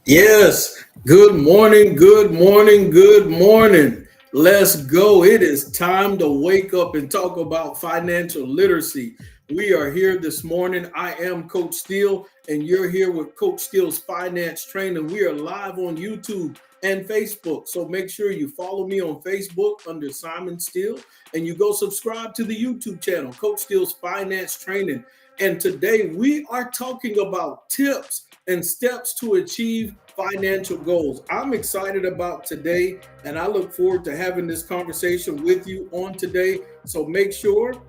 Yes. Good morning. Good morning. Good morning. Let's go. It is time to wake up and talk about financial literacy. We are here this morning. I am Coach Steele, and you're here with Coach Steele's Finance Training. We are live on YouTube and Facebook. So make sure you follow me on Facebook under Simon Steele, and you go subscribe to the YouTube channel, Coach Steele's Finance Training. And today we are talking about tips and steps to achieve financial goals. I'm excited about today, and I look forward to having this conversation with you on today. So make sure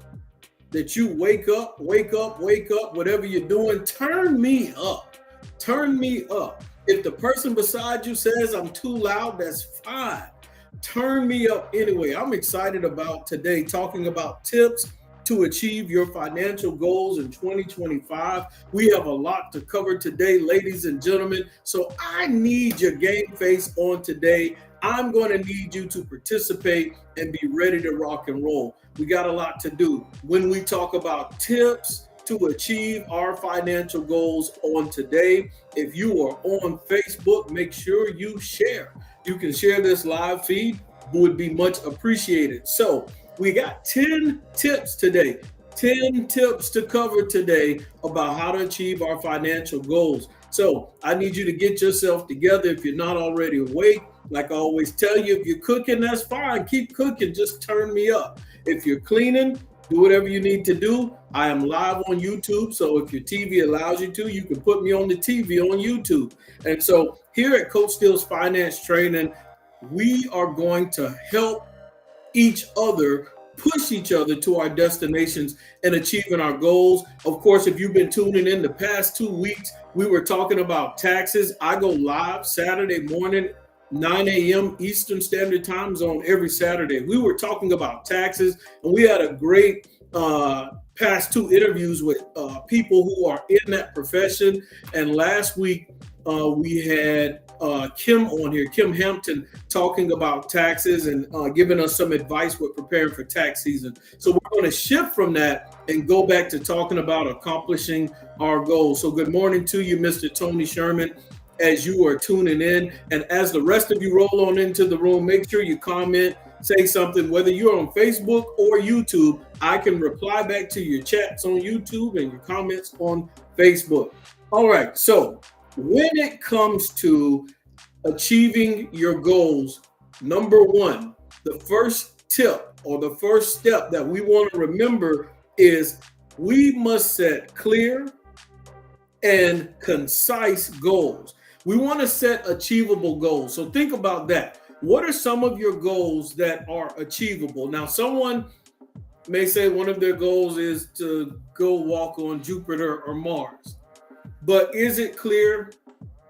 that you wake up, whatever you're doing, turn me up. Turn me up. If the person beside you says I'm too loud, that's fine. Turn me up anyway. I'm excited about today talking about tips to achieve your financial goals in 2025. We have a lot to cover today, ladies and gentlemen. So I need your game face on today. I'm going to need you to participate and be ready to rock and roll. We got a lot to do. When we talk about tips to achieve our financial goals on today, if you are on Facebook, make sure you share. You can share this live feed, would be much appreciated. So we got 10 tips today, 10 tips to cover today about how to achieve our financial goals. So I need you to get yourself together if you're not already awake. Like I always tell you, if you're cooking, that's fine. Keep cooking. Just turn me up. If you're cleaning, do whatever you need to do. I am live on YouTube. So if your TV allows you to, you can put me on the TV on YouTube. And so here at Coach Steele's Finance Training, we are going to help each other, push each other to our destinations and achieving our goals. Of course, if you've been tuning in the past 2 weeks, we were talking about taxes. I go live Saturday morning, 9 a.m. Eastern Standard Time Zone every Saturday. We were talking about taxes, and we had a great past 2 interviews with people who are in that profession. And last week, we had Kim on here, Kim Hampton, talking about taxes and giving us some advice with preparing for tax season. So we're going to shift from that and go back to talking about accomplishing our goals. So good morning to you, Mr. Tony Sherman, as you are tuning in. And as the rest of you roll on into the room, make sure you comment, say something, whether you're on Facebook or YouTube. I can reply back to your chats on YouTube and your comments on Facebook. All right, so when it comes to achieving your goals, number one, the first tip or the first step that we want to remember is we must set clear and concise goals. We want to set achievable goals. So think about that. What are some of your goals that are achievable? Now, someone may say one of their goals is to go walk on Jupiter or Mars. But is it clear?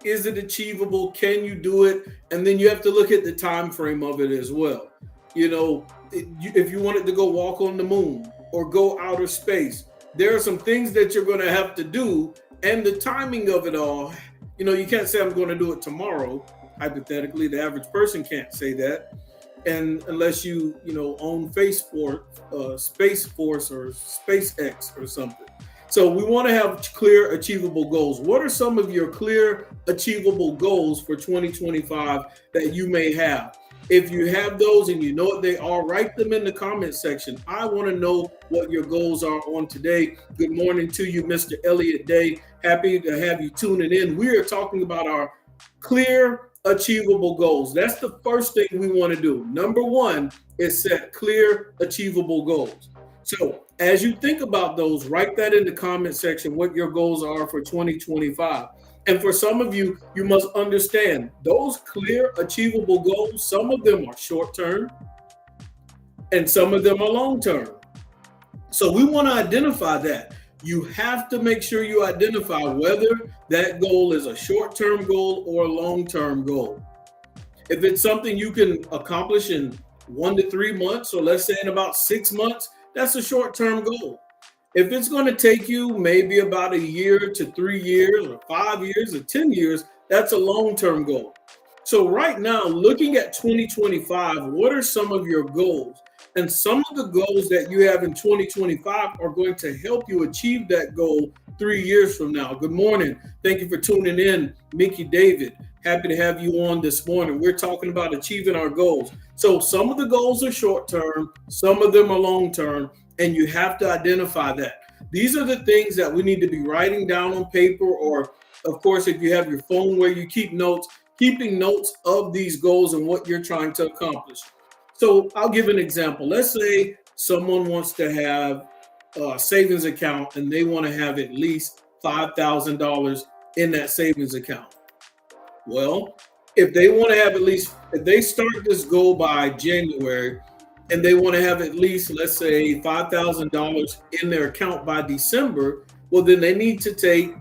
Is it achievable? Can you do it? And then you have to look at the time frame of it as well. You know, if you wanted to go walk on the moon or go outer space, there are some things that you're going to have to do, and the timing of it all. You know, you can't say I'm going to do it tomorrow. Hypothetically, the average person can't say that, and unless you own Space Force or SpaceX or something. So we want to have clear, achievable goals. What are some of your clear, achievable goals for 2025 that you may have? If you have those and you know what they are, write them in the comment section. I want to know what your goals are on today. Good morning to you, Mr. Elliott Day. Happy to have you tuning in. We are talking about our clear, achievable goals. That's the first thing we want to do. Number one is set clear, achievable goals. So as you think about those, write that in the comment section, what your goals are for 2025. And for some of you, you must understand those clear, achievable goals. Some of them are short-term and some of them are long-term. So we want to identify that. You have to make sure you identify whether that goal is a short-term goal or a long-term goal. If it's something you can accomplish in 1 to 3 months, or let's say in about 6 months, that's a short-term goal. If it's going to take you maybe about a year to 3 years or 5 years or 10 years, that's a long-term goal. So right now, looking at 2025, what are some of your goals? And some of the goals that you have in 2025 are going to help you achieve that goal 3 years from now. Good morning. Thank you for tuning in, Mickey David. Happy to have you on this morning. We're talking about achieving our goals. So some of the goals are short term, some of them are long term, and you have to identify that. These are the things that we need to be writing down on paper, or of course, if you have your phone where you keep notes, keeping notes of these goals and what you're trying to accomplish. So I'll give an example. Let's say someone wants to have a savings account and they want to have at least $5,000 in that savings account. Well, if they want to have at least, if they start this goal by January and they want to have at least, let's say, $5,000 in their account by December, well, then they need to take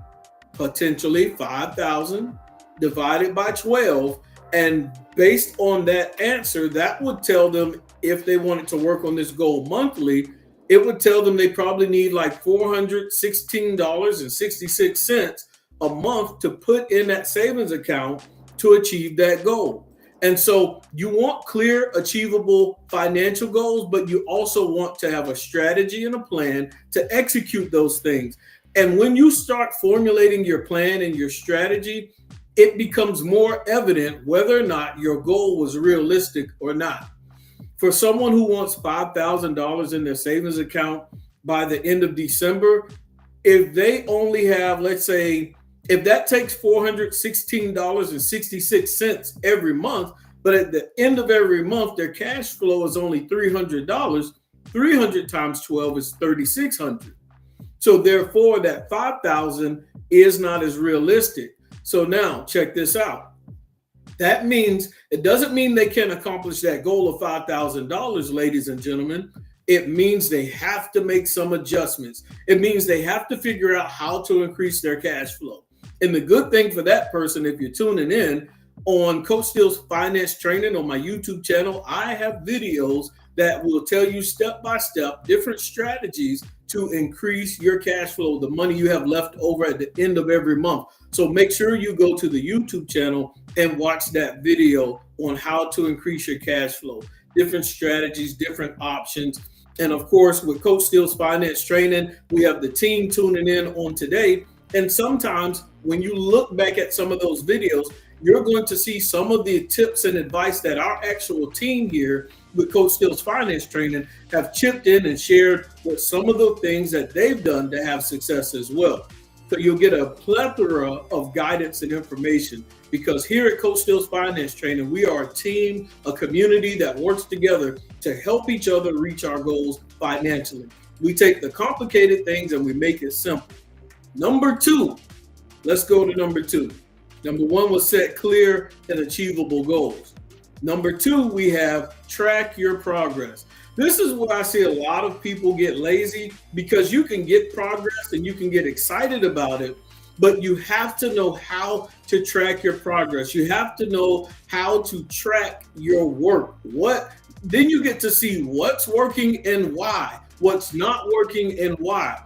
potentially 5,000 divided by 12. And based on that answer, that would tell them if they wanted to work on this goal monthly, it would tell them they probably need like $416.66 a month to put in that savings account to achieve that goal. And so you want clear, achievable financial goals, but you also want to have a strategy and a plan to execute those things. And when you start formulating your plan and your strategy, it becomes more evident whether or not your goal was realistic or not. For someone who wants $5,000 in their savings account by the end of December, if they only have, let's say, if that takes $416.66 every month, but at the end of every month, their cash flow is only $300, 300 times 12 is $3,600. So therefore, that 5,000 is not as realistic. So now check this out. That means it doesn't mean they can accomplish that goal of $5,000, ladies and gentlemen. It means they have to make some adjustments. It means they have to figure out how to increase their cash flow. And the good thing for that person, if you're tuning in on Coach Steele's Finance Training on my YouTube channel, I have videos that will tell you step by step different strategies to increase your cash flow, the money you have left over at the end of every month. So make sure you go to the YouTube channel and watch that video on how to increase your cash flow, different strategies, different options. And of course, with Coach Steele's Finance Training, we have the team tuning in on today. And sometimes when you look back at some of those videos, you're going to see some of the tips and advice that our actual team here with Coach Steele's Finance Training have chipped in and shared with some of the things that they've done to have success as well. So you'll get a plethora of guidance and information, because here at Coach Steele's Finance Training, we are a team, a community that works together to help each other reach our goals financially. We take the complicated things and we make it simple. Number two, let's go to number two. Number one was set clear and achievable goals. Number two, we have track your progress. This is where I see a lot of people get lazy, because you can get progress and you can get excited about it, but you have to know how to track your progress. You have to know how to track your work. Then you get to see what's working and why, what's not working and why.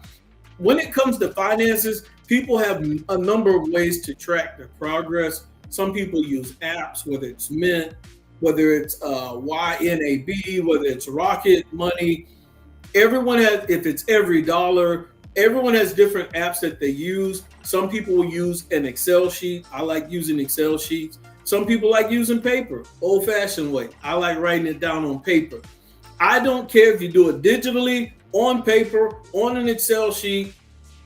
When it comes to finances, people have a number of ways to track their progress. Some people use apps, whether it's Mint, whether it's YNAB, whether it's Rocket Money. Everyone has, if it's Every Dollar, everyone has different apps that they use. Some people will use an Excel sheet. I like using Excel sheets. Some people like using paper, old-fashioned way. I like writing it down on paper. I don't care if you do it digitally, on paper, on an Excel sheet,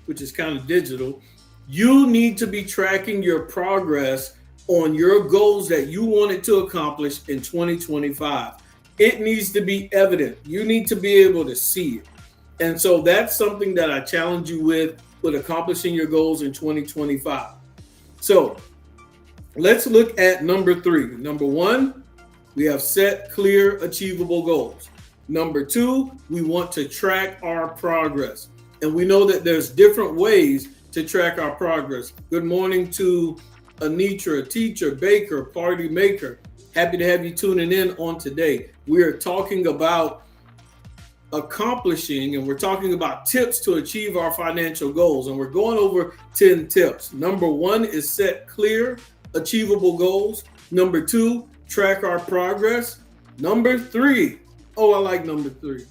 which is kind of digital. You need to be tracking your progress on your goals that you wanted to accomplish in 2025. It needs to be evident. You need to be able to see it. And so that's something that I challenge you with accomplishing your goals in 2025. So let's look at number three. Number one, we have set clear, achievable goals. Number two, we want to track our progress. And we know that there's different ways to track our progress. Good morning to Anitra, teacher, baker, party maker. Happy to have you tuning in on today. We are talking about accomplishing, and we're talking about tips to achieve our financial goals. And we're going over 10 tips. Number one is set clear, achievable goals. Number two, track our progress. Number three, Oh, I like number 3.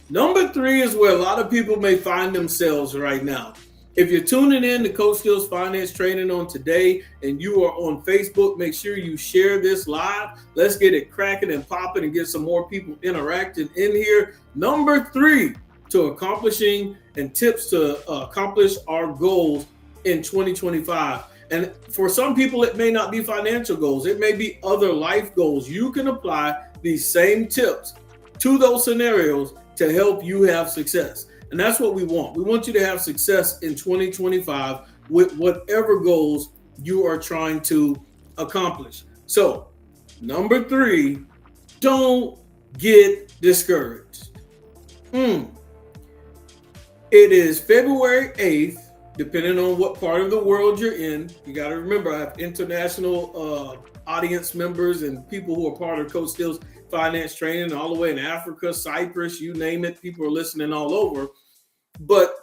Number 3 is where a lot of people may find themselves right now. If you're tuning in to Coach Steele's Finance Training on today and you are on Facebook, make sure you share this live. Let's get it cracking and popping and get some more people interacting in here. Number 3 to accomplishing and tips to accomplish our goals in 2025. And for some people, it may not be financial goals. It may be other life goals. You can apply these same tips to those scenarios to help you have success. And that's what we want. We want you to have success in 2025 with whatever goals you are trying to accomplish. So, number 3, don't get discouraged. It is February 8th, depending on what part of the world you're in. You got to remember, I have international audience members and people who are part of Coach Steele's Finance Training all the way in Africa, Cyprus, you name it. People are listening all over. But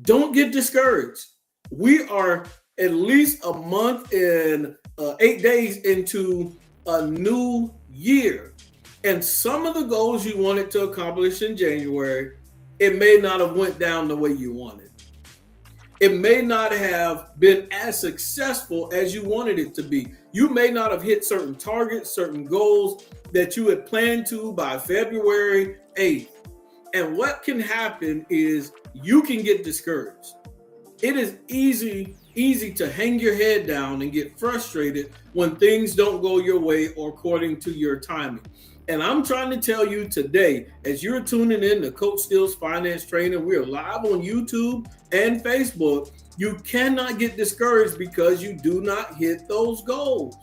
don't get discouraged. We are at least a month and 8 days into a new year. And some of the goals you wanted to accomplish in January, it may not have went down the way you wanted. It may not have been as successful as you wanted it to be. You may not have hit certain targets, certain goals that you had planned to by February 8th. And what can happen is you can get discouraged. It is easy to hang your head down and get frustrated when things don't go your way or according to your timing. And I'm trying to tell you today, as you're tuning in to Coach Steele's Finance Training, we are live on YouTube and Facebook. You cannot get discouraged because you do not hit those goals.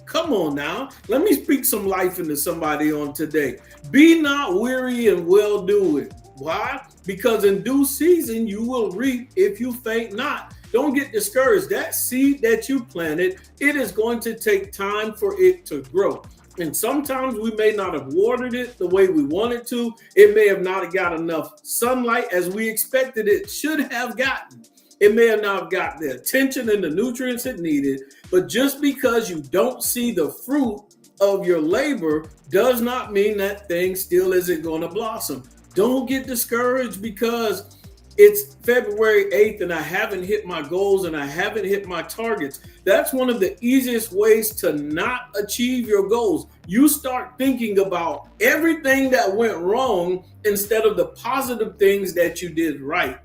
Come on now. Let me speak some life into somebody on today. Be not weary in well-doing. Why? Because in due season, you will reap if you faint not. Don't get discouraged. That seed that you planted, it is going to take time for it to grow. And sometimes we may not have watered it the way we wanted to. It may have not got enough sunlight as we expected it should have gotten. It may have not got the attention and the nutrients it needed, but just because you don't see the fruit of your labor does not mean that thing still isn't going to blossom. Don't get discouraged because it's February 8th and I haven't hit my goals and I haven't hit my targets. That's one of the easiest ways to not achieve your goals. You start thinking about everything that went wrong instead of the positive things that you did right.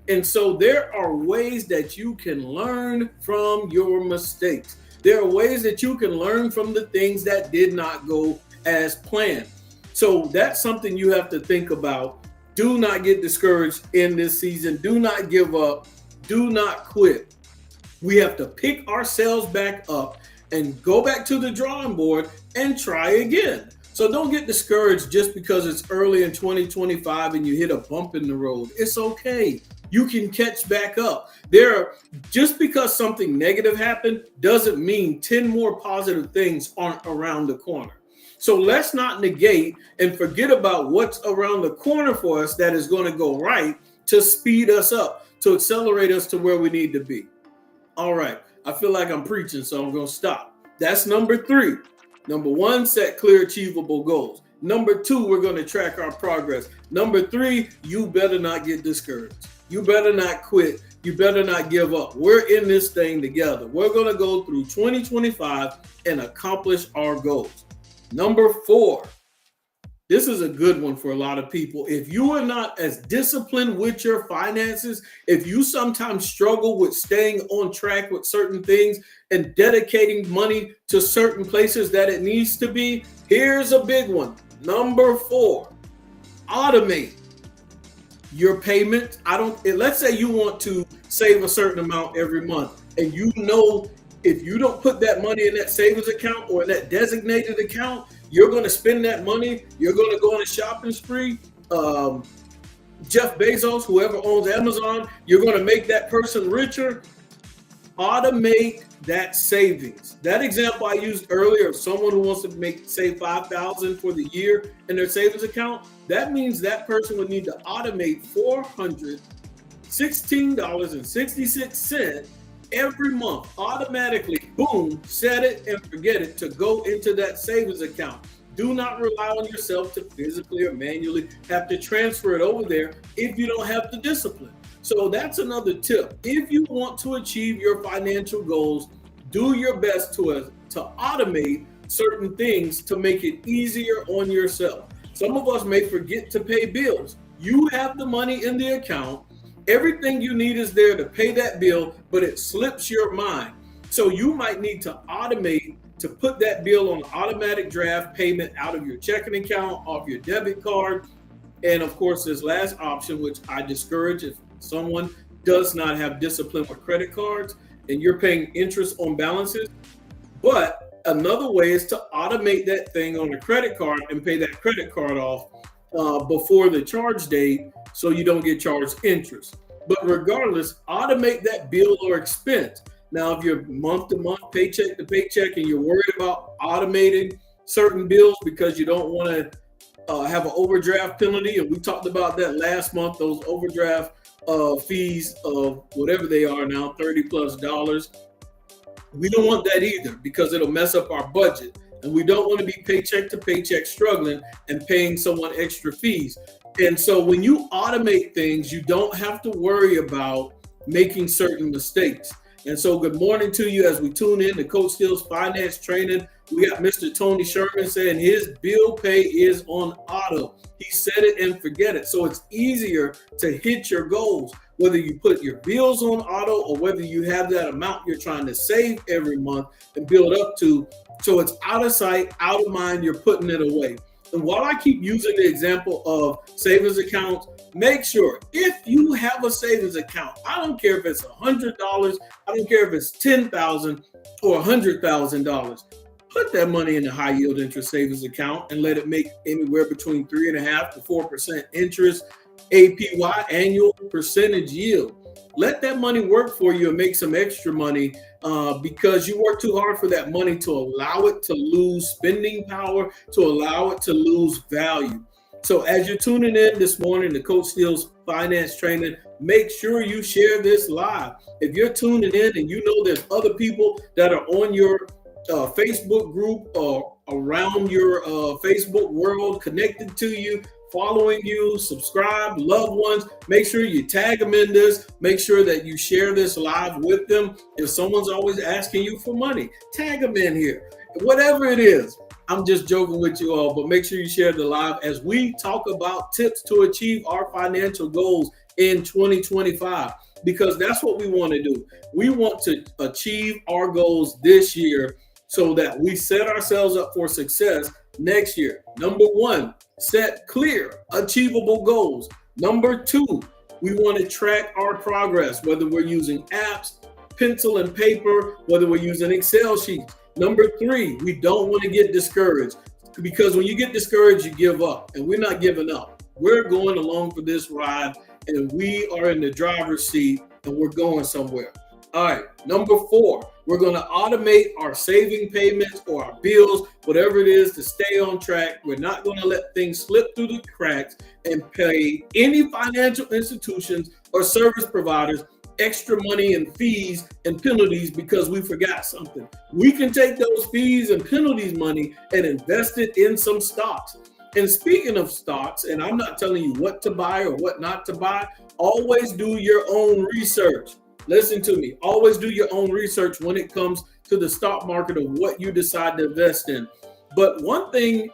And so there are ways that you can learn from your mistakes. There are ways that you can learn from the things that did not go as planned. So that's something you have to think about. Do not get discouraged in this season. Do not give up. Do not quit. We have to pick ourselves back up and go back to the drawing board and try again. So don't get discouraged just because it's early in 2025 and you hit a bump in the road. It's okay. You can catch back up. Just because something negative happened doesn't mean 10 more positive things aren't around the corner. So let's not negate and forget about what's around the corner for us that is going to go right to speed us up, to accelerate us to where we need to be. All right. I feel like I'm preaching, so I'm going to stop. That's number 3. Number 1, set clear, achievable goals. Number 2, we're going to track our progress. Number 3, you better not get discouraged. You better not quit. You better not give up. We're in this thing together. We're going to go through 2025 and accomplish our goals. Number 4, this is a good one for a lot of people. If you are not as disciplined with your finances, if you sometimes struggle with staying on track with certain things and dedicating money to certain places that it needs to be, here's a big one. Number 4, automate your payments. Let's say you want to save a certain amount every month, and you know if you don't put that money in that savings account or in that designated account, you're going to spend that money. You're going to go on a shopping spree. Jeff Bezos, whoever owns Amazon, you're going to make that person richer. Automate that savings. That example I used earlier of someone who wants to save $5,000 for the year in their savings account, that means that person would need to automate $416.66 every month, automatically, boom, set it and forget it to go into that savings account. Do not rely on yourself to physically or manually have to transfer it over there if you don't have the discipline. So that's another tip. If you want to achieve your financial goals, do your best to automate certain things to make it easier on yourself. Some of us may forget to pay bills. You have the money in the account. Everything you need is there to pay that bill, but it slips your mind. So you might need to automate to put that bill on automatic draft payment out of your checking account, off your debit card. And of course, this last option, which I discourage if someone does not have discipline with credit cards and you're paying interest on balances. But another way is to automate that thing on the credit card and pay that credit card off before the charge date so you don't get charged interest. But regardless, automate that bill or expense. Now, if you're month to month, paycheck to paycheck, and you're worried about automating certain bills because you don't want to have an overdraft penalty, and we talked about that last month, those overdraft fees of whatever they are now, $30+. We don't want that either because it'll mess up our budget. And we don't want to be paycheck to paycheck struggling and paying someone extra fees. And so when you automate things, you don't have to worry about making certain mistakes. And so good morning to you as we tune in to Coach Steele's Finance Training. We got Mr. Tony Sherman saying his bill pay is on auto. He set it and forget it. So it's easier to hit your goals, whether you put your bills on auto or whether you have that amount you're trying to save every month and build up to. So it's out of sight, out of mind, you're putting it away. And while I keep using the example of savings accounts, make sure if you have a savings account, I don't care if it's $100, I don't care if it's $10,000 or $100,000, put that money in a high yield interest savings account and let it make anywhere between 3.5% to 4% interest, APY, annual percentage yield. Let that money work for you and make some extra money because you work too hard for that money to allow it to lose spending power, to allow it to lose value. So as you're tuning in this morning to Coach Steele's Finance Training, make sure you share this live. If you're tuning in and you know there's other people that are on your Facebook group or around your Facebook world connected to you, following you, subscribe, loved ones, make sure you tag them in this. Make sure that you share this live with them. If someone's always asking you for money, tag them in here. Whatever it is, I'm just joking with you all, but make sure you share the live as we talk about tips to achieve our financial goals in 2025, because that's what we want to do. We want to achieve our goals this year so that we set ourselves up for success next year. Number one, set clear, achievable goals. Number two, we want to track our progress, whether we're using apps, pencil and paper, whether we're using Excel sheets. Number three, we don't want to get discouraged, because when you get discouraged, you give up, and we're not giving up. We're going along for this ride, and we are in the driver's seat, and we're going somewhere. All right, number four, we're going to automate our saving payments or our bills, whatever it is, to stay on track. We're not going to let things slip through the cracks and pay any financial institutions or service providers extra money and fees and penalties because we forgot something. We can take those fees and penalties money and invest it in some stocks. And speaking of stocks, and I'm not telling you what to buy or what not to buy, always do your own research. Listen to me. Always do your own research when it comes to the stock market of what you decide to invest in. But one thing,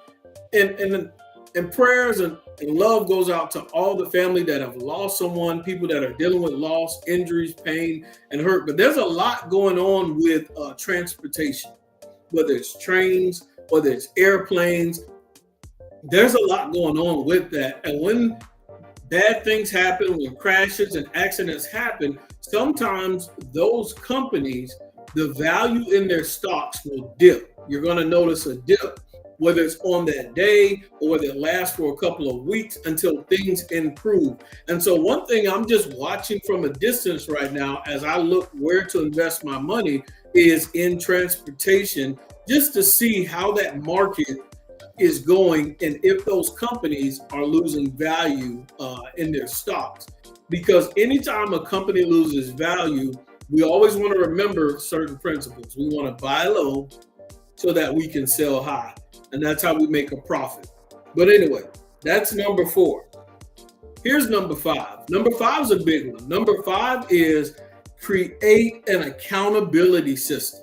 and prayers and love goes out to all the family that have lost someone, people that are dealing with loss, injuries, pain, and hurt. But there's a lot going on with transportation, whether it's trains, whether it's airplanes. There's a lot going on with that. And when bad things happen, when crashes and accidents happen, sometimes those companies, the value in their stocks will dip. You're going to notice a dip, whether it's on that day or whether it lasts for a couple of weeks until things improve. And so one thing I'm just watching from a distance right now as I look where to invest my money is in transportation, just to see how that market is going and if those companies are losing value in their stocks. Because anytime a company loses value, we always want to remember certain principles. We want to buy low, so that we can sell high. And that's how we make a profit. But anyway, that's number 4. Here's number 5. Number 5 is a big one. Number 5 is create an accountability system.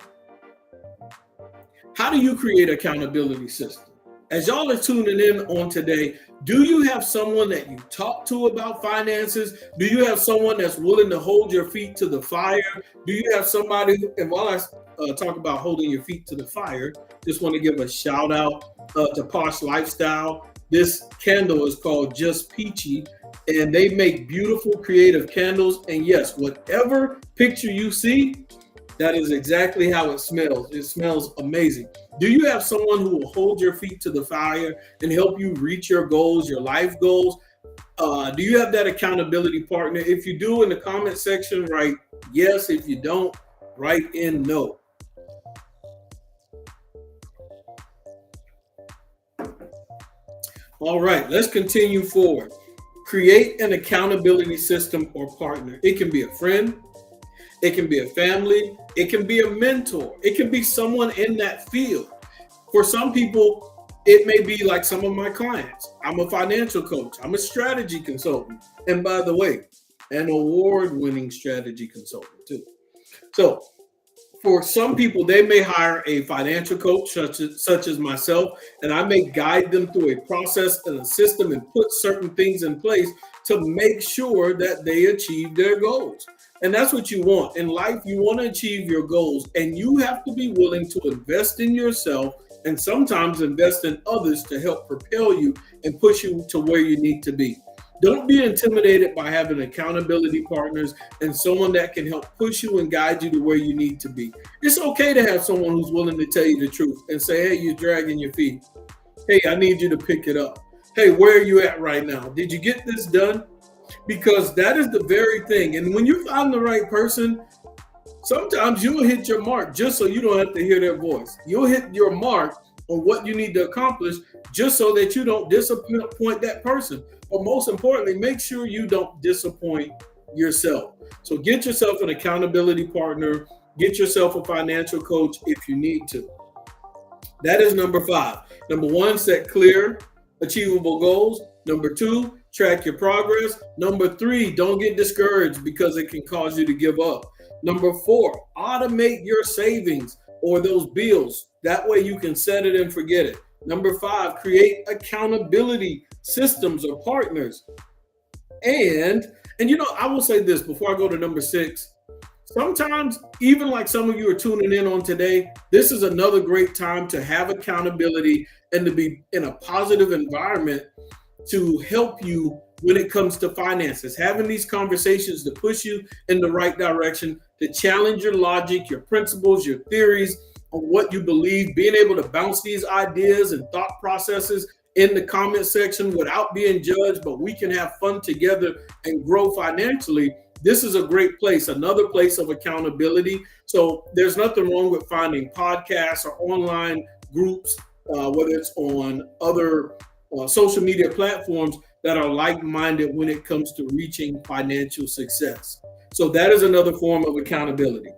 How do you create an accountability system? As y'all are tuning in on today, do you have someone that you talk to about finances? Do you have someone that's willing to hold your feet to the fire? Do you have somebody, and while I talk about holding your feet to the fire, just want to give a shout out to Posh Lifestyle. This candle is called Just Peachy, and they make beautiful creative candles. And yes, whatever picture you see, that is exactly how it smells. It smells amazing. Do you have someone who will hold your feet to the fire and help you reach your goals, your life goals? Do you have that accountability partner? If you do, in the comment section, write yes. If you don't, write in no. All right, let's continue forward. Create an accountability system or partner. It can be a friend. It can be a family. It can be a mentor. It can be someone in that field. For some people, it may be like some of my clients. I'm a financial coach. I'm a strategy consultant. And by the way, an award-winning strategy consultant too. So for some people, they may hire a financial coach such as myself, and I may guide them through a process and a system and put certain things in place to make sure that they achieve their goals. And that's what you want. In life, you want to achieve your goals, and you have to be willing to invest in yourself and sometimes invest in others to help propel you and push you to where you need to be. Don't be intimidated by having accountability partners and someone that can help push you and guide you to where you need to be. It's okay to have someone who's willing to tell you the truth and say, hey, you're dragging your feet. Hey, I need you to pick it up. Hey, where are you at right now? Did you get this done? Because that is the very thing. And when you find the right person, sometimes you'll hit your mark just so you don't have to hear their voice. You'll hit your mark on what you need to accomplish just so that you don't disappoint that person. But most importantly, make sure you don't disappoint yourself. So get yourself an accountability partner. Get yourself a financial coach if you need to. That is number 5. Number 1, set clear, achievable goals. Number 2, track your progress. Number 3, don't get discouraged because it can cause you to give up. Number 4, automate your savings or those bills. That way you can set it and forget it. Number 5, create accountability systems or partners. And I will say this before I go to number 6. Sometimes, even like some of you are tuning in on today, this is another great time to have accountability and to be in a positive environment to help you when it comes to finances. Having these conversations to push you in the right direction, to challenge your logic, your principles, your theories on what you believe, being able to bounce these ideas and thought processes in the comment section without being judged, but we can have fun together and grow financially. This is a great place, another place of accountability. So there's nothing wrong with finding podcasts or online groups, whether it's on other social media platforms that are like-minded when it comes to reaching financial success. So that is another form of accountability.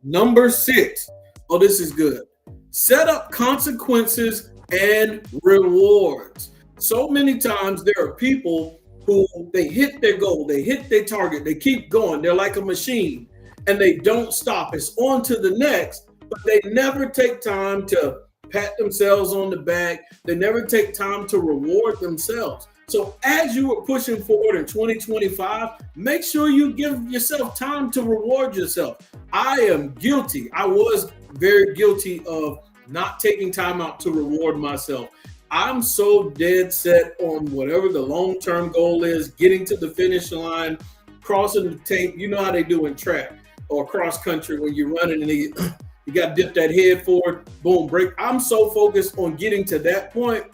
Number 6. Oh, this is good. Set up consequences and rewards. So many times there are people who they hit their goal, they hit their target, they keep going. They're like a machine and they don't stop. It's on to the next, but they never take time to pat themselves on the back. They never take time to reward themselves. So as you are pushing forward in 2025, make sure you give yourself time to reward yourself. I am guilty. I was very guilty of not taking time out to reward myself. I'm so dead set on whatever the long-term goal is, getting to the finish line, crossing the tape. You know how they do in track or cross country when you're running and you got to dip that head forward, boom, break. I'm so focused on getting to that point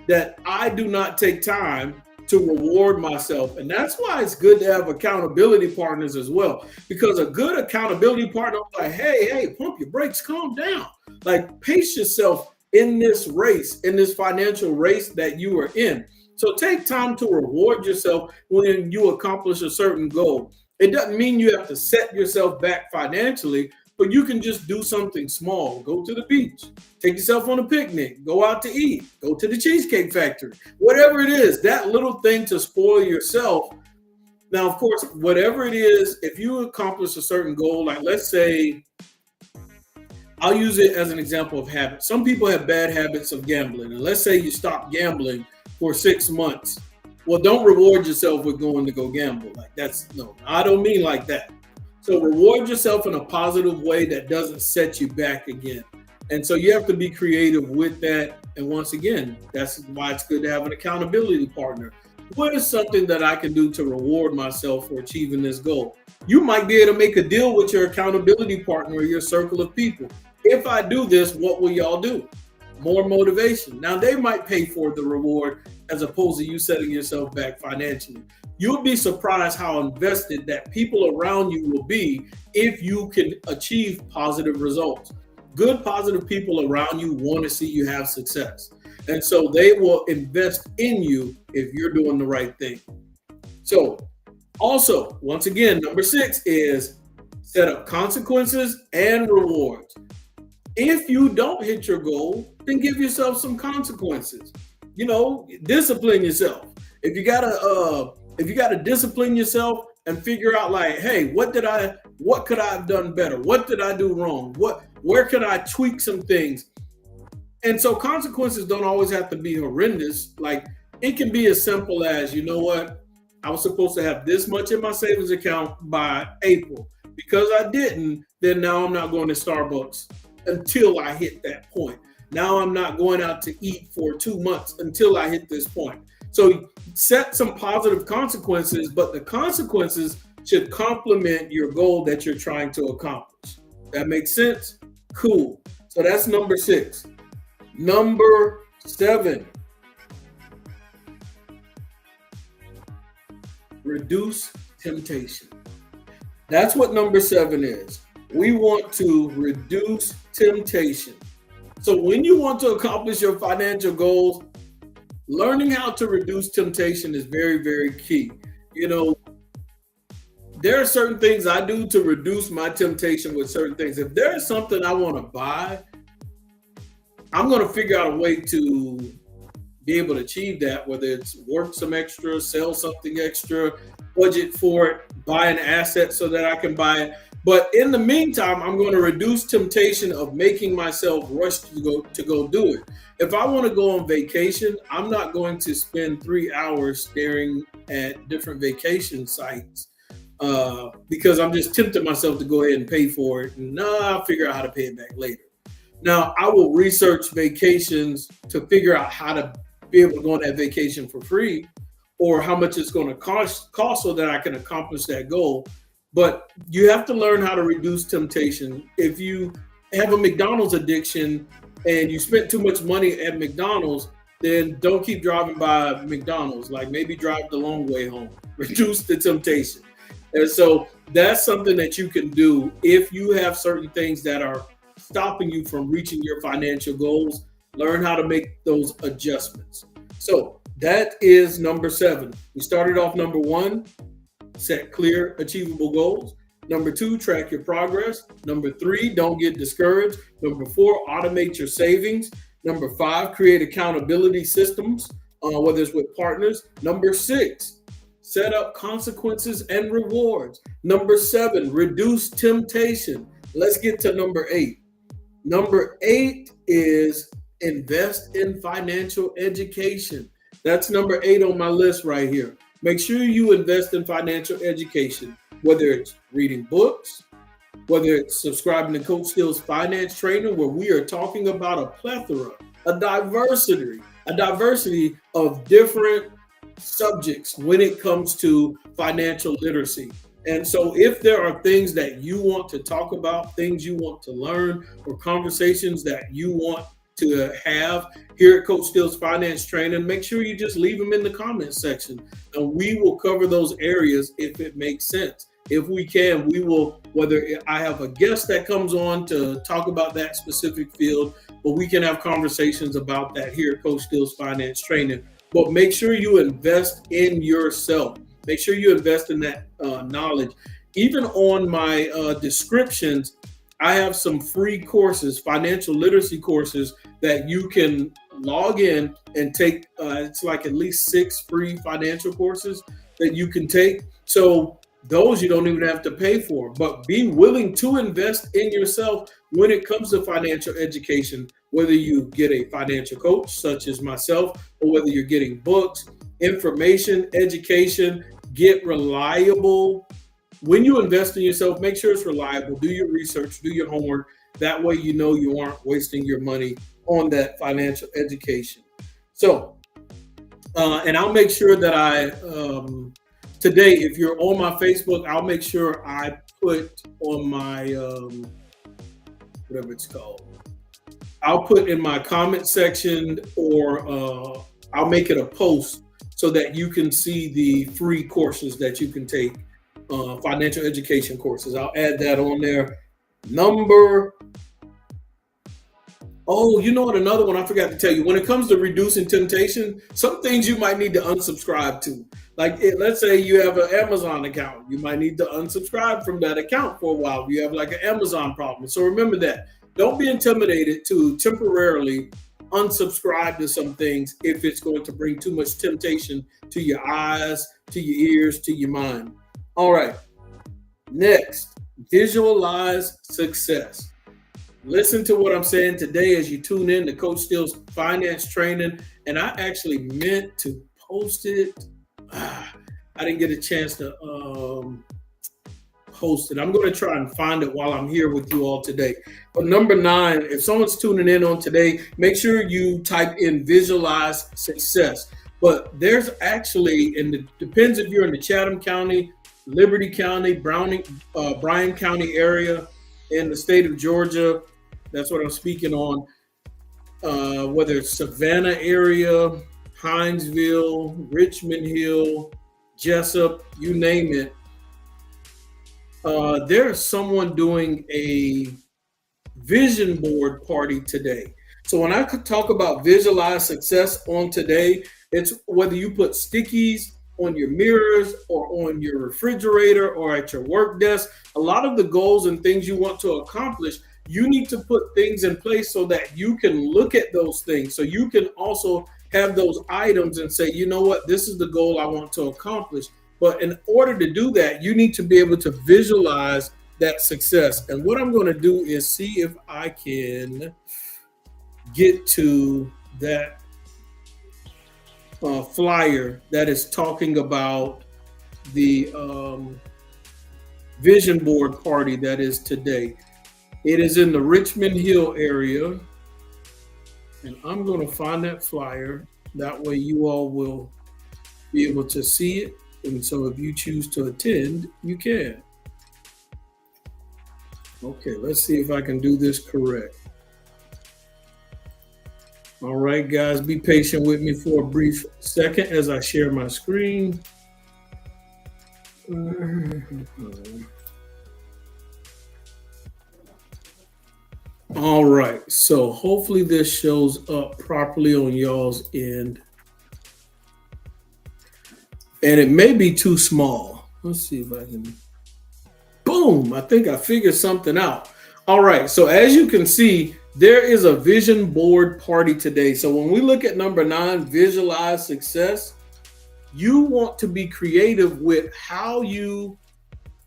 that I do not take time to reward myself. And that's why it's good to have accountability partners as well, because a good accountability partner is like, hey, pump your brakes, calm down. Like, pace yourself in this race, in this financial race that you are in. So take time to reward yourself when you accomplish a certain goal. It doesn't mean you have to set yourself back financially, but you can just do something small. Go to the beach, take yourself on a picnic, go out to eat, go to the Cheesecake Factory, whatever it is, that little thing to spoil yourself. Now, of course, whatever it is, if you accomplish a certain goal, like let's say, I'll use it as an example of habits. Some people have bad habits of gambling. And let's say you stop gambling for 6 months. Well, don't reward yourself with going to go gamble. Like no, I don't mean like that. So reward yourself in a positive way that doesn't set you back again. And so you have to be creative with that. And once again, that's why it's good to have an accountability partner. What is something that I can do to reward myself for achieving this goal? You might be able to make a deal with your accountability partner or your circle of people. If I do this, what will y'all do? More motivation. Now, they might pay for the reward as opposed to you setting yourself back financially. You'll be surprised how invested that people around you will be if you can achieve positive results. Good, positive people around you want to see you have success. And so they will invest in you if you're doing the right thing. So also, once again, number 6 is set up consequences and rewards. If you don't hit your goal, then give yourself some consequences. Discipline yourself. If you gotta discipline yourself and figure out like, hey, what could I have done better? What did I do wrong? Where could I tweak some things? And so consequences don't always have to be horrendous. Like it can be as simple as, you know what? I was supposed to have this much in my savings account by April. Because I didn't, then now I'm not going to Starbucks until I hit that point. Now I'm not going out to eat for 2 months until I hit this point. So set some positive consequences, but the consequences should complement your goal that you're trying to accomplish. That makes sense? Cool. So that's number 6. Number 7. Reduce temptation. That's what number 7 is. We want to reduce temptation. So when you want to accomplish your financial goals, learning how to reduce temptation is very, very key. There are certain things I do to reduce my temptation with certain things. If there is something I want to buy, I'm going to figure out a way to be able to achieve that, whether it's work some extra, sell something extra, budget for it, buy an asset so that I can buy it. But in the meantime, I'm going to reduce temptation of making myself rush to go do it. If I want to go on vacation, I'm not going to spend 3 hours staring at different vacation sites because I'm just tempting myself to go ahead and pay for it. And I'll figure out how to pay it back later. Now, I will research vacations to figure out how to be able to go on that vacation for free or how much it's going to cost so that I can accomplish that goal. But you have to learn how to reduce temptation. If you have a McDonald's addiction and you spent too much money at McDonald's, then don't keep driving by McDonald's. Like maybe drive the long way home. Reduce the temptation. And so that's something that you can do if you have certain things that are stopping you from reaching your financial goals. Learn how to make those adjustments. So that is number 7. We started off number 1. Set clear, achievable goals. Number 2, track your progress. Number 3, don't get discouraged. Number 4, automate your savings. Number 5, create accountability systems, whether it's with partners. Number 6, set up consequences and rewards. Number 7, reduce temptation. Let's get to number 8. Number 8 is invest in financial education. That's number 8 on my list right here. Make sure you invest in financial education, whether it's reading books, whether it's subscribing to Coach Steele's Finance Training, where we are talking about a plethora, a diversity of different subjects when it comes to financial literacy. And so if there are things that you want to talk about, things you want to learn, or conversations that you want to have here at Coach Steele's Finance Training, make sure you just leave them in the comments section and we will cover those areas if it makes sense. If we can, we will, whether I have a guest that comes on to talk about that specific field, but we can have conversations about that here at Coach Steele's Finance Training. But make sure you invest in yourself. Make sure you invest in that knowledge. Even on my descriptions, I have some free courses, financial literacy courses that you can log in and take. It's like at least 6 free financial courses that you can take. So those you don't even have to pay for, but be willing to invest in yourself when it comes to financial education, whether you get a financial coach such as myself, or whether you're getting books, information, education, get reliable. When you invest in yourself, make sure it's reliable. Do your research, do your homework. That way, you know you aren't wasting your money on that financial education. So, and I'll make sure that today, if you're on my Facebook, I'll make sure I put on my, whatever it's called, I'll put in my comment section, or I'll make it a post so that you can see the free courses that you can take, financial education courses. I'll add that on there. Oh, you know what? Another one I forgot to tell you. When it comes to reducing temptation, some things you might need to unsubscribe to. Like, let's say you have an Amazon account. You might need to unsubscribe from that account for a while. You have like an Amazon problem. So remember that. Don't be intimidated to temporarily unsubscribe to some things if it's going to bring too much temptation to your eyes, to your ears, to your mind. All right. Next, visualize success. Listen to what I'm saying today as you tune in to Coach Steele's finance training. And I actually meant to post it. I didn't get a chance to post it. I'm going to try and find it while I'm here with you all today. But number 9, if someone's tuning in on today, make sure you type in visualize success. But there's actually, and it depends if you're in the Chatham County, Liberty County, Bryan County area in the state of Georgia. That's what I'm speaking on. Whether it's Savannah area, Hinesville, Richmond Hill, Jessup, you name it. There's someone doing a vision board party today. So when I could talk about visualize success on today, it's whether you put stickies on your mirrors or on your refrigerator or at your work desk. A lot of the goals and things you want to accomplish, you need to put things in place so that you can look at those things. So you can also have those items and say, you know what, this is the goal I want to accomplish. But in order to do that, you need to be able to visualize that success. And what I'm going to do is see if I can get to that flyer that is talking about the vision board party that is today. It is in the Richmond Hill area. And I'm going to find that flyer. That way you all will be able to see it. And so if you choose to attend, you can. Okay, let's see if I can do this correct. All right, guys, be patient with me for a brief second as I share my screen. All right, so hopefully this shows up properly on y'all's end. And it may be too small. Let's see if I can. Boom, I think I figured something out. All right, so as you can see, there is a vision board party today. So when we look at number 9, visualize success, you want to be creative with how you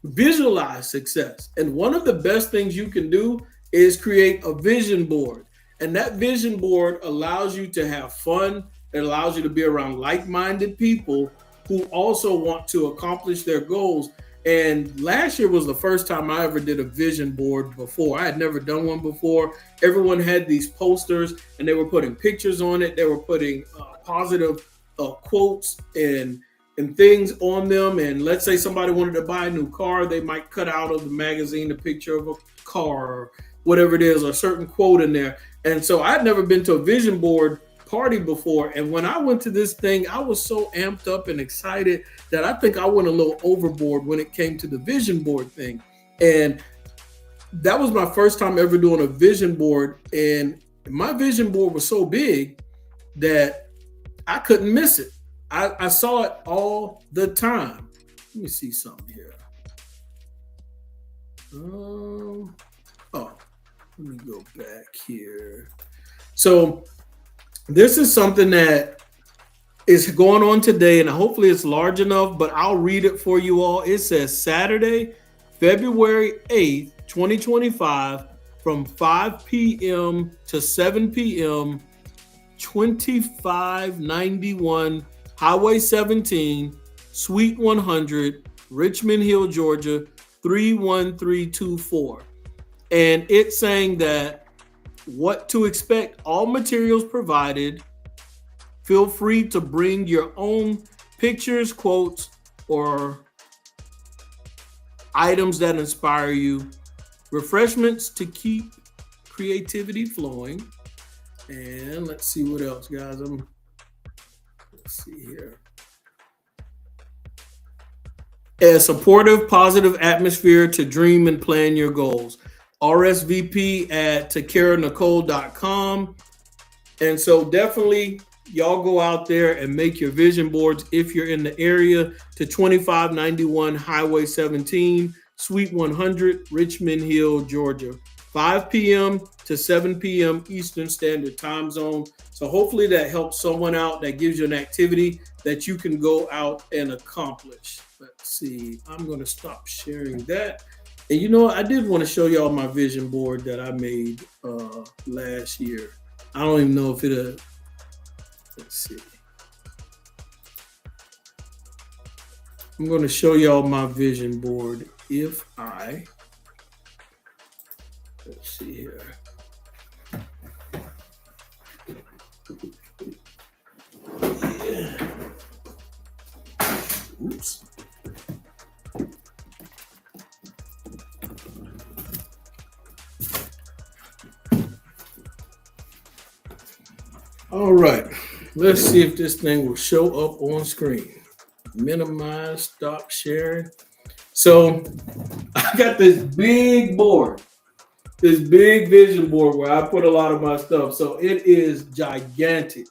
visualize success. And one of the best things you can do is create a vision board. And that vision board allows you to have fun. It allows you to be around like-minded people who also want to accomplish their goals. And last year was the first time I ever did a vision board before. I had never done one before. Everyone had these posters and they were putting pictures on it. They were putting positive quotes and things on them. And let's say somebody wanted to buy a new car, they might cut out of the magazine a picture of a car or whatever it is, or a certain quote in there. And so I'd never been to a vision board party before. And when I went to this thing, I was so amped up and excited that I think I went a little overboard when it came to the vision board thing. And that was my first time ever doing a vision board. And my vision board was so big that I couldn't miss it. I saw it all the time. Let me see something here. Oh, Let me go back here. So this is something that is going on today, and hopefully it's large enough, but I'll read it for you all. It says Saturday, February 8th, 2025, from 5 p.m. to 7 p.m., 2591 Highway 17, Suite 100, Richmond Hill, Georgia, 31324. And it's saying that what to expect, all materials provided. Feel free to bring your own pictures, quotes, or items that inspire you. Refreshments to keep creativity flowing. And let's see what else, guys. Let's see here. A supportive, positive atmosphere to dream and plan your goals. RSVP at takaranicole.com. And so definitely y'all go out there and make your vision boards if you're in the area to 2591 Highway 17, Suite 100, Richmond Hill, Georgia. 5 p.m. to 7 p.m. Eastern Standard Time Zone. So hopefully that helps someone out, that gives you an activity that you can go out and accomplish. Let's see. I'm going to stop sharing that. And you know what? I did want to show y'all my vision board that I made last year. I don't even know if it'll... Let's see. I'm going to show y'all my vision board if I... Let's see here. Yeah. Oops. All right. Let's see if this thing will show up on screen. Minimize, stop sharing. So I got this big board. This big vision board where I put a lot of my stuff. So it is gigantic.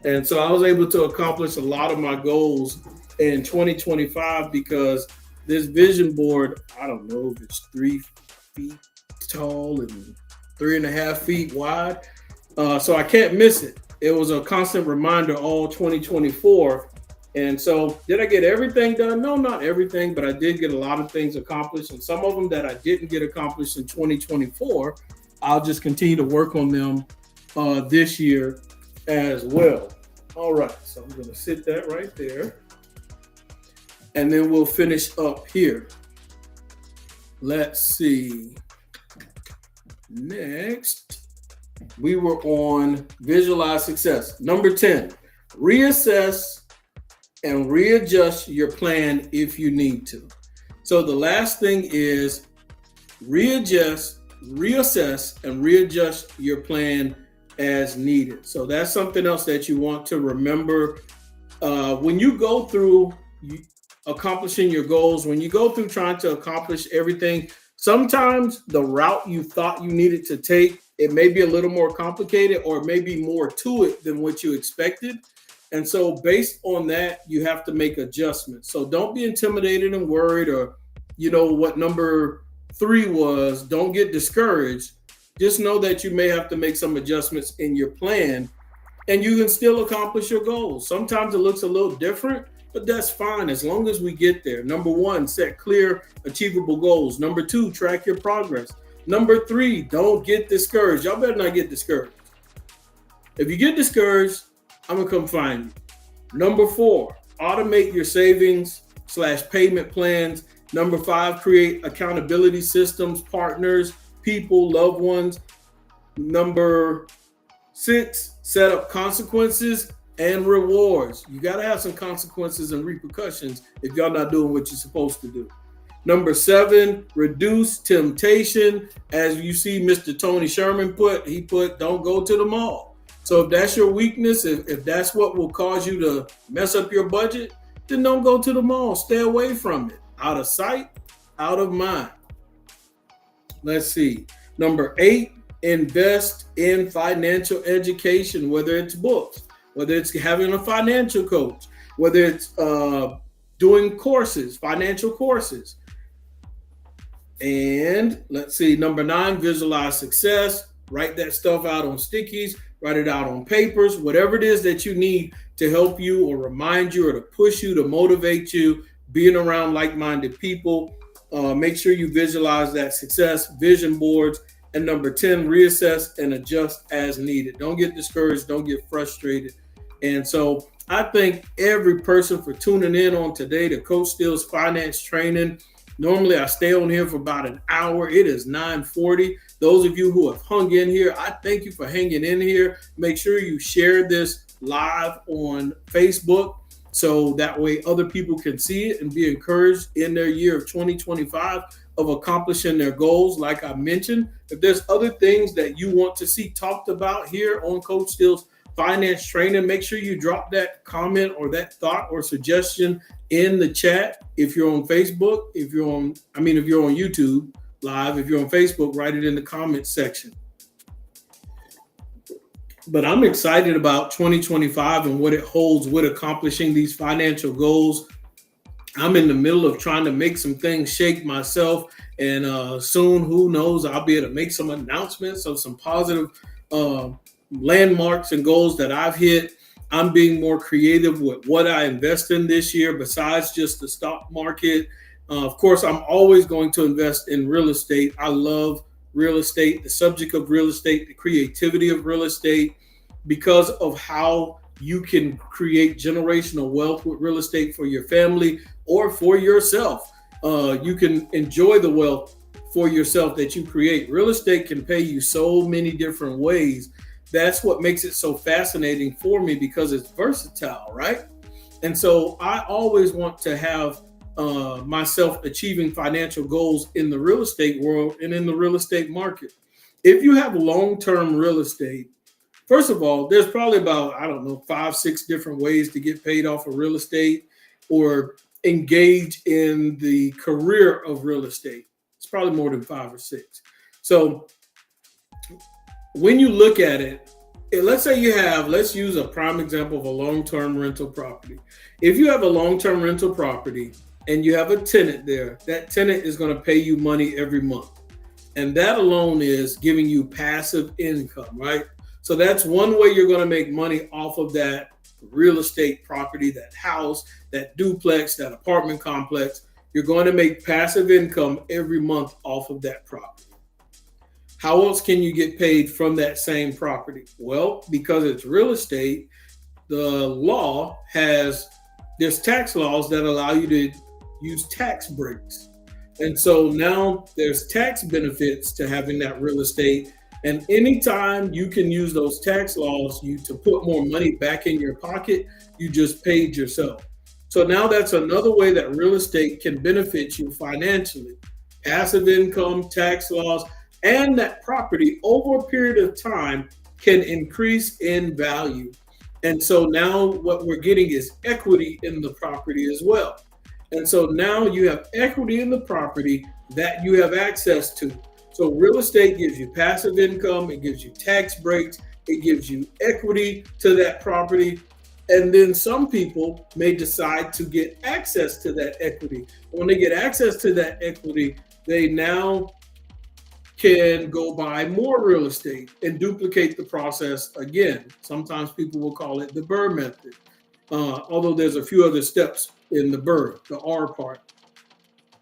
And so I was able to accomplish a lot of my goals in 2025 because this vision board, I don't know if it's 3 feet tall and 3.5 feet wide. So I can't miss it. It was a constant reminder all 2024. And so did I get everything done? No, not everything, but I did get a lot of things accomplished. And some of them that I didn't get accomplished in 2024, I'll just continue to work on them this year as well. All right, so I'm going to sit that right there. And then we'll finish up here. Let's see. Next, we were on visualize success. Number 10, reassess and readjust your plan if you need to. So the last thing is reassess, and readjust your plan as needed. So that's something else that you want to remember. When you go through accomplishing your goals, when you go through trying to accomplish everything, sometimes the route you thought you needed to take, it may be a little more complicated or it may be more to it than what you expected. And so based on that, you have to make adjustments. So don't be intimidated and worried, or, you know, what number 3 was, don't get discouraged. Just know that you may have to make some adjustments in your plan and you can still accomplish your goals. Sometimes it looks a little different, but that's fine as long as we get there. Number 1, set clear, achievable goals. Number 2, track your progress. Number 3, don't get discouraged. Y'all better not get discouraged. If you get discouraged, I'm gonna come find you. Number 4, automate your savings / payment plans. Number 5, create accountability systems, partners, people, loved ones. Number 6, set up consequences and rewards. You gotta have some consequences and repercussions if y'all not doing what you're supposed to do. Number 7, reduce temptation. As you see Mr. Tony Sherman he put, don't go to the mall. So if that's your weakness, if that's what will cause you to mess up your budget, then don't go to the mall. Stay away from it. Out of sight, out of mind. Let's see. Number 8, invest in financial education, whether it's books, whether it's having a financial coach, whether it's doing courses, financial courses. And let's see, number 9, visualize success. Write that stuff out on stickies, write it out on papers, whatever it is that you need to help you or remind you or to push you, to motivate you, being around like-minded people. Make sure you visualize that success, vision boards. And number 10, reassess and adjust as needed. Don't get discouraged, don't get frustrated. And so I thank every person for tuning in on today to Coach Steele's Finance Training. Normally, I stay on here for about an hour. It is 9:40. Those of you who have hung in here, I thank you for hanging in here. Make sure you share this live on Facebook so that way other people can see it and be encouraged in their year of 2025 of accomplishing their goals. Like I mentioned, if there's other things that you want to see talked about here on Coach Steele's Finance Training, make sure you drop that comment or that thought or suggestion in the chat. If you're on Facebook, if you're on YouTube live, if you're on Facebook, write it in the comments section. But I'm excited about 2025 and what it holds with accomplishing these financial goals. I'm in the middle of trying to make some things shake myself, and soon, who knows, I'll be able to make some announcements of some positive landmarks and goals that I've hit. I'm being more creative with what I invest in this year besides just the stock market. Of course, I'm always going to invest in real estate. I love real estate, the subject of real estate, the creativity of real estate, because of how you can create generational wealth with real estate for your family or for yourself. You can enjoy the wealth for yourself that you create. Real estate can pay you so many different ways. That's what makes it so fascinating for me, because it's versatile, right? And so I always want to have myself achieving financial goals in the real estate world and in the real estate market. If you have long-term real estate, first of all, there's probably about, 5-6 different ways to get paid off of real estate or engage in the career of real estate. It's probably more than 5 or 6. So when you look at it, let's say let's use a prime example of a long-term rental property. If you have a long-term rental property and you have a tenant there, that tenant is going to pay you money every month. And that alone is giving you passive income, right? So that's one way you're going to make money off of that real estate property, that house, that duplex, that apartment complex. You're going to make passive income every month off of that property. How else can you get paid from that same property? Well, because it's real estate, there's tax laws that allow you to use tax breaks. And so now there's tax benefits to having that real estate. And anytime you can use those tax laws to put more money back in your pocket, you just paid yourself. So now that's another way that real estate can benefit you financially. Passive income, tax laws, and that property over a period of time can increase in value. And so now what we're getting is equity in the property as well. And so now you have equity in the property that you have access to. So real estate gives you passive income, it gives you tax breaks, it gives you equity to that property. And then some people may decide to get access to that equity. When they get access to that equity, they now can go buy more real estate and duplicate the process again. Sometimes people will call it the BRRRR method, although there's a few other steps in the BRRRR, the R part.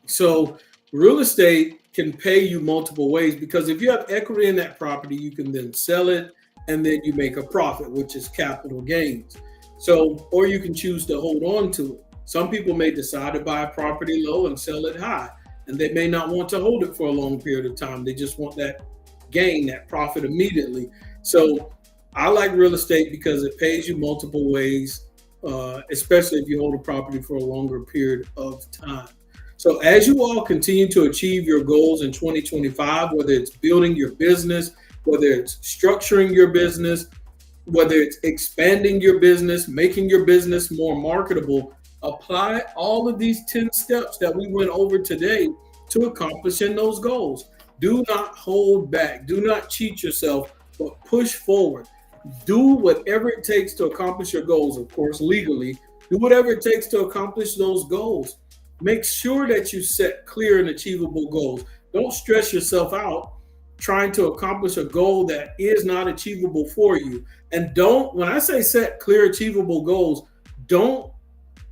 So real estate can pay you multiple ways, because if you have equity in that property, you can then sell it and then you make a profit, which is capital gains. So, or you can choose to hold on to it. Some people may decide to buy a property low and sell it high, and they may not want to hold it for a long period of time. They just want that gain, that profit immediately. So I like real estate because it pays you multiple ways, especially if you hold a property for a longer period of time. So as you all continue to achieve your goals in 2025, whether it's building your business, whether it's structuring your business, whether it's expanding your business, making your business more marketable, apply all of these 10 steps that we went over today to accomplishing those goals. Do not hold back. Do not cheat yourself, but push forward. Do whatever it takes to accomplish your goals, of course, legally. Do whatever it takes to accomplish those goals. Make sure that you set clear and achievable goals. Don't stress yourself out trying to accomplish a goal that is not achievable for you. And don't, when I say set clear, achievable goals, don't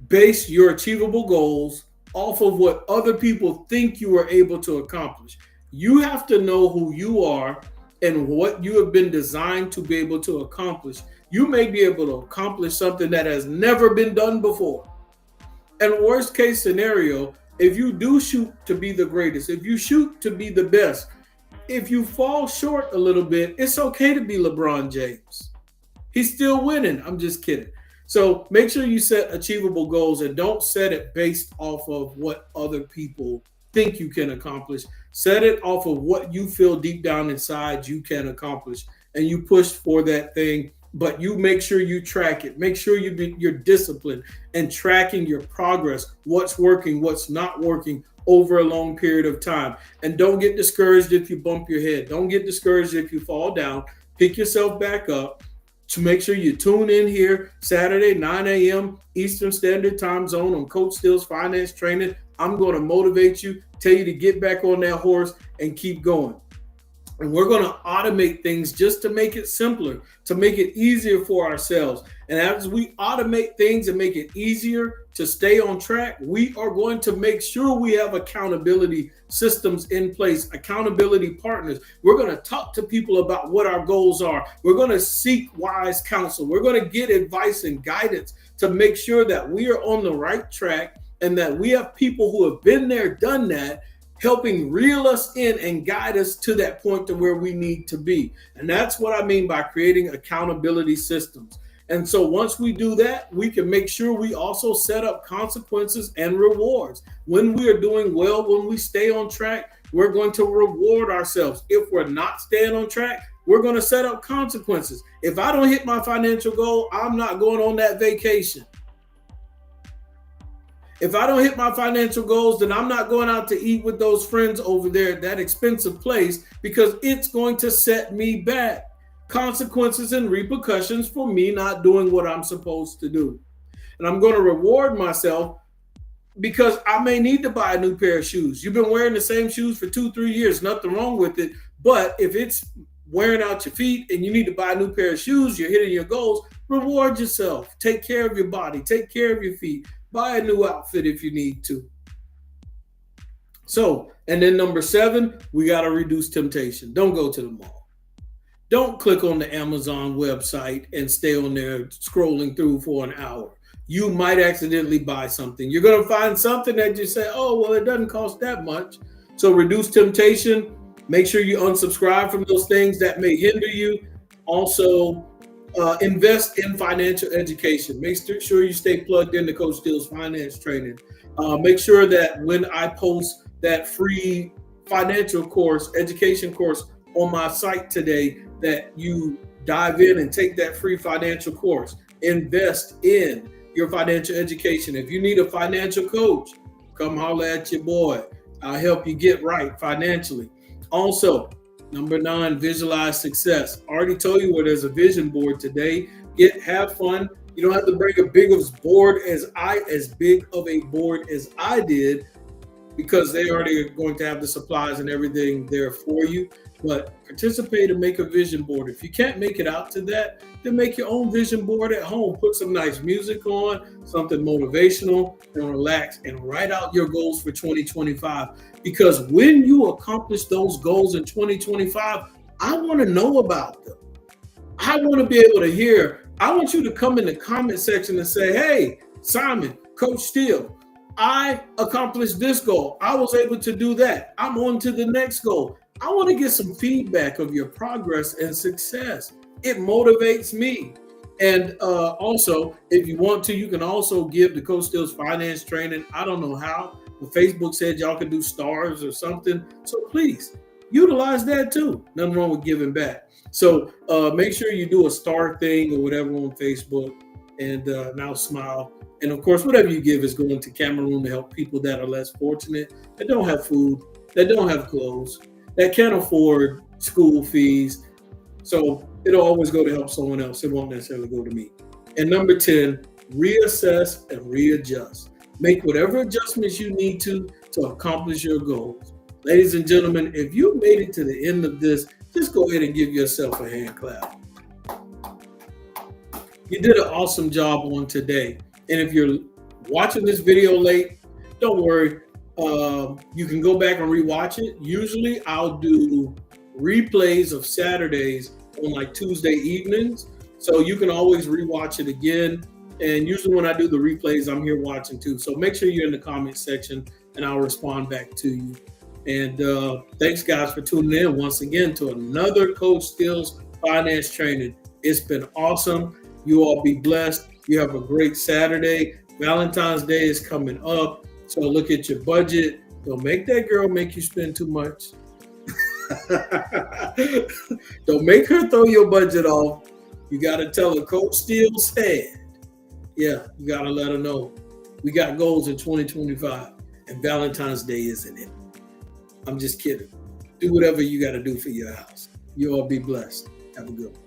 base your achievable goals off of what other people think you are able to accomplish. You have to know who you are and what you have been designed to be able to accomplish. You may be able to accomplish something that has never been done before. And worst case scenario, if you do shoot to be the greatest, if you shoot to be the best, if you fall short a little bit, it's okay to be LeBron James. He's still winning. I'm just kidding. So make sure you set achievable goals and don't set it based off of what other people think you can accomplish. Set it off of what you feel deep down inside you can accomplish, and you push for that thing. But you make sure you track it. Make sure you're disciplined and tracking your progress, what's working, what's not working over a long period of time. And don't get discouraged if you bump your head. Don't get discouraged if you fall down. Pick yourself back up. To make sure you tune in here Saturday, 9 a.m. Eastern Standard Time Zone on Coach Steele's Finance Training. I'm going to motivate you, tell you to get back on that horse and keep going. And we're going to automate things just to make it simpler, to make it easier for ourselves. And as we automate things and make it easier to stay on track, we are going to make sure we have accountability systems in place, accountability partners. We're going to talk to people about what our goals are. We're going to seek wise counsel. We're going to get advice and guidance to make sure that we are on the right track and that we have people who have been there, done that, helping reel us in and guide us to that point to where we need to be. And that's what I mean by creating accountability systems. And so once we do that, we can make sure we also set up consequences and rewards. When we are doing well, when we stay on track, we're going to reward ourselves. If we're not staying on track, we're going to set up consequences. If I don't hit my financial goal, I'm not going on that vacation. If I don't hit my financial goals, then I'm not going out to eat with those friends over there at that expensive place because it's going to set me back. Consequences and repercussions for me not doing what I'm supposed to do. And I'm going to reward myself because I may need to buy a new pair of shoes. You've been wearing the same shoes for 2-3 years, nothing wrong with it. But if it's wearing out your feet and you need to buy a new pair of shoes, you're hitting your goals, reward yourself. Take care of your body. Take care of your feet. Buy a new outfit if you need to. So, and then number 7, we got to reduce temptation. Don't go to the mall. Don't click on the Amazon website and stay on there scrolling through for an hour. You might accidentally buy something. You're going to find something that you say, oh, well, it doesn't cost that much. So reduce temptation. Make sure you unsubscribe from those things that may hinder you. Also, invest in financial education. Make sure you stay plugged into Coach Steele's Finance Training. Make sure that when I post that free financial course, education course on my site today, that you dive in and take that free financial course. Invest in your financial education. If you need a financial coach, come holler at your boy. I'll help you get right financially. Also, number 9, visualize success. I already told you where there's a vision board today. Have fun. You don't have to bring as big of a board as I did, because they already are going to have the supplies and everything there for you. But participate and make a vision board. If you can't make it out to that, then make your own vision board at home. Put some nice music on, something motivational, and relax and write out your goals for 2025. Because when you accomplish those goals in 2025, I want to know about them. I want to be able to hear. I want you to come in the comment section and say, hey, Simon, Coach Steele, I accomplished this goal. I was able to do that. I'm on to the next goal. I want to get some feedback of your progress and success. It motivates me. And also, if you want to, you can also give the Coach Steele's Finance Training. I don't know how, but Facebook said y'all can do stars or something. So please utilize that too. Nothing wrong with giving back. So make sure you do a star thing or whatever on Facebook, and now smile. And of course, whatever you give is going to Cameroon to help people that are less fortunate, that don't have food, that don't have clothes, that can't afford school fees. So it'll always go to help someone else. It won't necessarily go to me. And number 10, reassess and readjust. Make whatever adjustments you need to accomplish your goals. Ladies and gentlemen, if you made it to the end of this, just go ahead and give yourself a hand clap. You did an awesome job on today. And if you're watching this video late, don't worry. You can go back and rewatch it. Usually I'll do replays of Saturdays on like Tuesday evenings. So you can always rewatch it again. And usually when I do the replays, I'm here watching too. So make sure you're in the comment section and I'll respond back to you. And thanks guys for tuning in once again to another Coach Skills Finance Training. It's been awesome. You all be blessed. You have a great Saturday. Valentine's Day is coming up. So look at your budget. Don't make that girl make you spend too much. Don't make her throw your budget off. You got to tell her Coach Steele said. Yeah, you got to let her know. We got goals in 2025 and Valentine's Day isn't it. I'm just kidding. Do whatever you got to do for your house. You all be blessed. Have a good one.